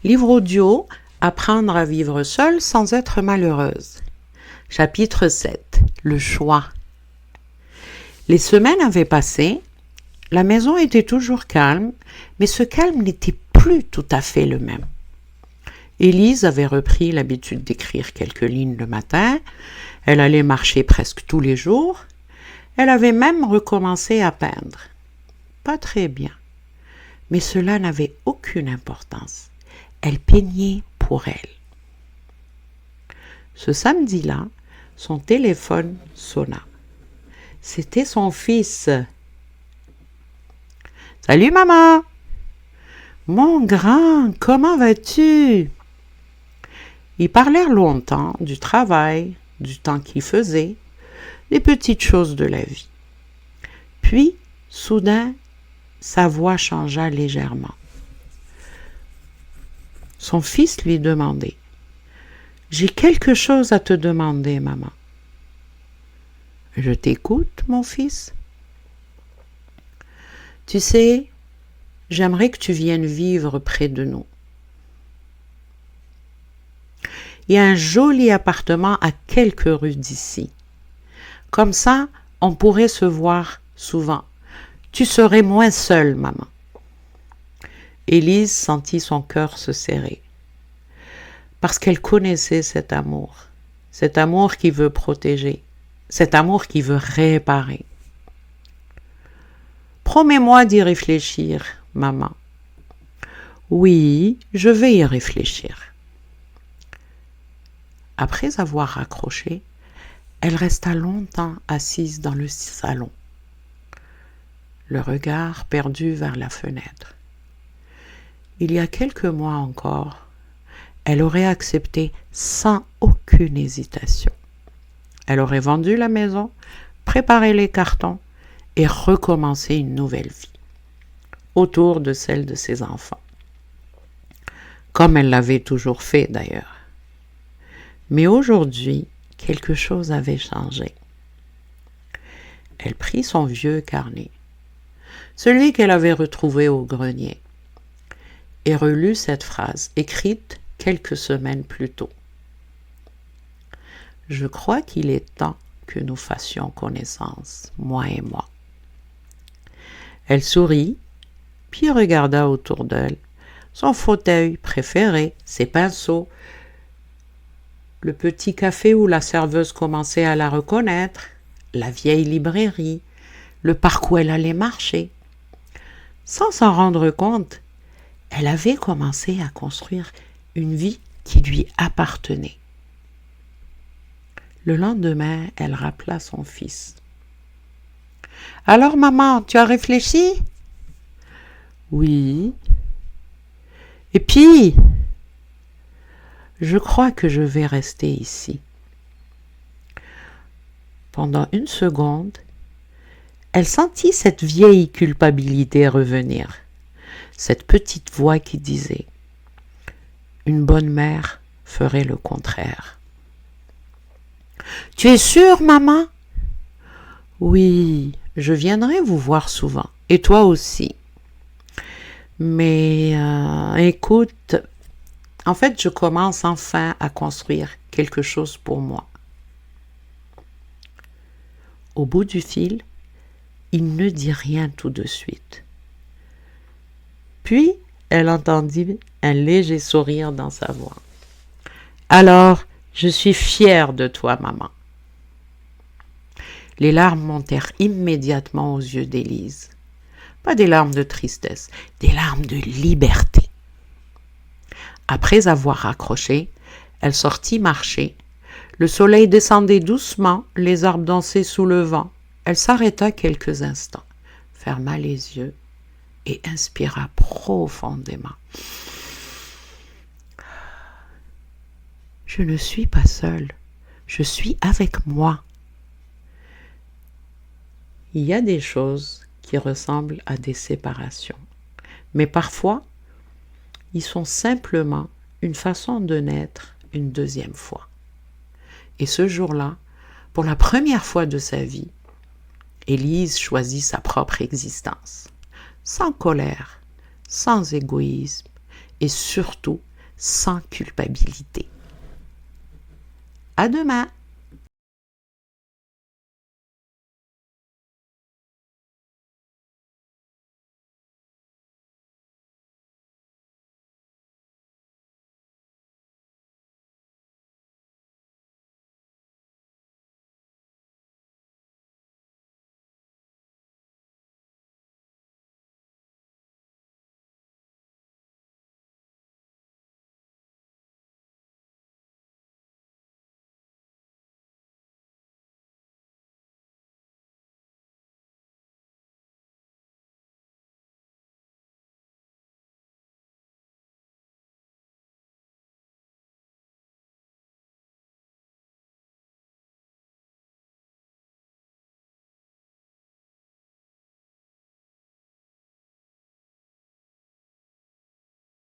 Livre audio, Apprendre à vivre seule sans être malheureuse. Chapitre 7. Le choix. Les semaines avaient passé, la maison était toujours calme, mais ce calme n'était plus tout à fait le même. Élise avait repris l'habitude d'écrire quelques lignes le matin, elle allait marcher presque tous les jours, elle avait même recommencé à peindre. Pas très bien, mais cela n'avait aucune importance. Elle peignait pour elle. Ce samedi-là, son téléphone sonna. C'était son fils. « Salut maman !»« Mon grand, comment vas-tu ?» Ils parlèrent longtemps du travail, du temps qu'ils faisaient, des petites choses de la vie. Puis, soudain, sa voix changea légèrement. Son fils lui demandait « J'ai quelque chose à te demander, maman. »« Je t'écoute, mon fils. »« Tu sais, j'aimerais que tu viennes vivre près de nous. Il y a un joli appartement à quelques rues d'ici. Comme ça, on pourrait se voir souvent. Tu serais moins seule, maman. » Élise sentit son cœur se serrer. Parce qu'elle connaissait cet amour qui veut protéger, cet amour qui veut réparer. « Promets-moi d'y réfléchir, maman. »« Oui, je vais y réfléchir. » Après avoir raccroché, elle resta longtemps assise dans le salon, le regard perdu vers la fenêtre. Il y a quelques mois encore, elle aurait accepté sans aucune hésitation. Elle aurait vendu la maison, préparé les cartons et recommencé une nouvelle vie, autour de celle de ses enfants. Comme elle l'avait toujours fait d'ailleurs. Mais aujourd'hui, quelque chose avait changé. Elle prit son vieux carnet, celui qu'elle avait retrouvé au grenier, et relut cette phrase, écrite quelques semaines plus tôt. « Je crois qu'il est temps que nous fassions connaissance, moi et moi. » Elle sourit, puis regarda autour d'elle, son fauteuil préféré, ses pinceaux, le petit café où la serveuse commençait à la reconnaître, la vieille librairie, le parc où elle allait marcher. Sans s'en rendre compte, elle avait commencé à construire une vie qui lui appartenait. Le lendemain, elle rappela son fils. « Alors maman, tu as réfléchi ?»« Oui. »« Et puis, je crois que je vais rester ici. » Pendant une seconde, elle sentit cette vieille culpabilité revenir. Cette petite voix qui disait « Une bonne mère ferait le contraire. »« Tu es sûre, maman ?»« Oui, je viendrai vous voir souvent, et toi aussi. Mais écoute, en fait, je commence enfin à construire quelque chose pour moi. » Au bout du fil, il ne dit rien tout de suite. Puis, elle entendit un léger sourire dans sa voix. « Alors, je suis fière de toi, maman. » Les larmes montèrent immédiatement aux yeux d'Élise. Pas des larmes de tristesse, des larmes de liberté. Après avoir raccroché, elle sortit marcher. Le soleil descendait doucement, les arbres dansaient sous le vent. Elle s'arrêta quelques instants, ferma les yeux et inspira profondément. « Je ne suis pas seule, je suis avec moi. » Il y a des choses qui ressemblent à des séparations, mais parfois, ils sont simplement une façon de naître une deuxième fois. Et ce jour-là, pour la première fois de sa vie, Élise choisit sa propre existence, sans colère, sans égoïsme et surtout sans culpabilité. À demain!